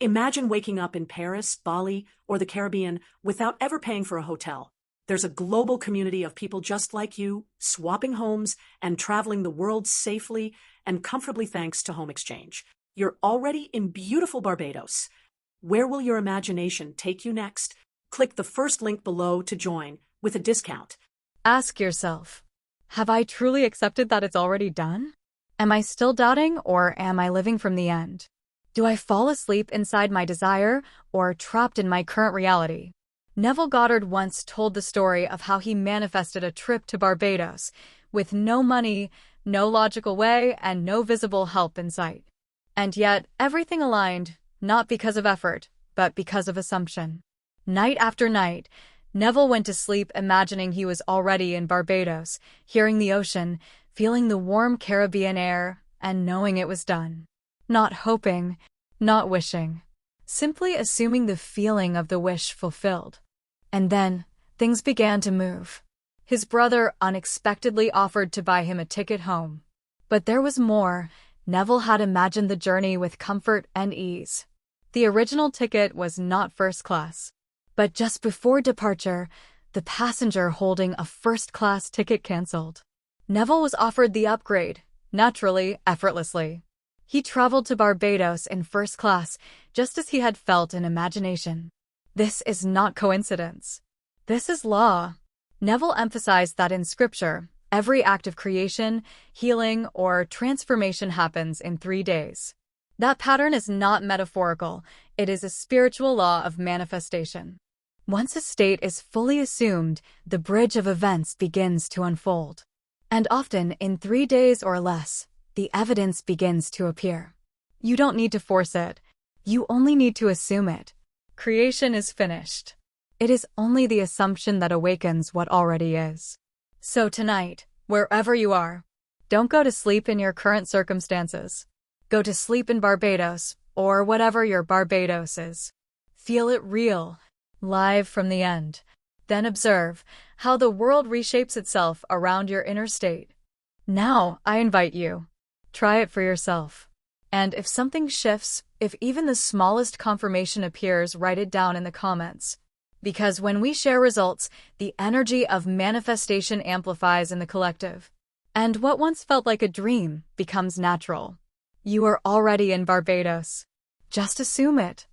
Imagine waking up in Paris, Bali, or the Caribbean without ever paying for a hotel. There's a global community of people just like you, swapping homes and traveling the world safely and comfortably thanks to home exchange. You're already in beautiful Barbados. Where will your imagination take you next? Click the first link below to join with a discount. Ask yourself, have I truly accepted that it's already done? Am I still doubting, or am I living from the end? Do I fall asleep inside my desire or trapped in my current reality? Neville Goddard once told the story of how he manifested a trip to Barbados with no money, no logical way, and no visible help in sight. And yet, everything aligned, not because of effort, but because of assumption. Night after night, Neville went to sleep imagining he was already in Barbados, hearing the ocean, feeling the warm Caribbean air, and knowing it was done. Not hoping, not wishing, simply assuming the feeling of the wish fulfilled. And then, things began to move. His brother unexpectedly offered to buy him a ticket home. But there was more. Neville had imagined the journey with comfort and ease. The original ticket was not first class. But just before departure, the passenger holding a first-class ticket canceled. Neville was offered the upgrade, naturally, effortlessly. He traveled to Barbados in first class, just as he had felt in imagination. This is not coincidence. This is law. Neville emphasized that in Scripture, every act of creation, healing, or transformation happens in 3 days. That pattern is not metaphorical. It is a spiritual law of manifestation. Once a state is fully assumed, the bridge of events begins to unfold. And often, in 3 days or less, the evidence begins to appear. You don't need to force it. You only need to assume it. Creation is finished. It is only the assumption that awakens what already is. So tonight, wherever you are, don't go to sleep in your current circumstances. Go to sleep in Barbados, or whatever your Barbados is. Feel it real, live from the end. Then observe how the world reshapes itself around your inner state. Now, I invite you. Try it for yourself. And if something shifts, if even the smallest confirmation appears, write it down in the comments. Because when we share results, the energy of manifestation amplifies in the collective. And what once felt like a dream becomes natural. You are already in Barbados. Just assume it.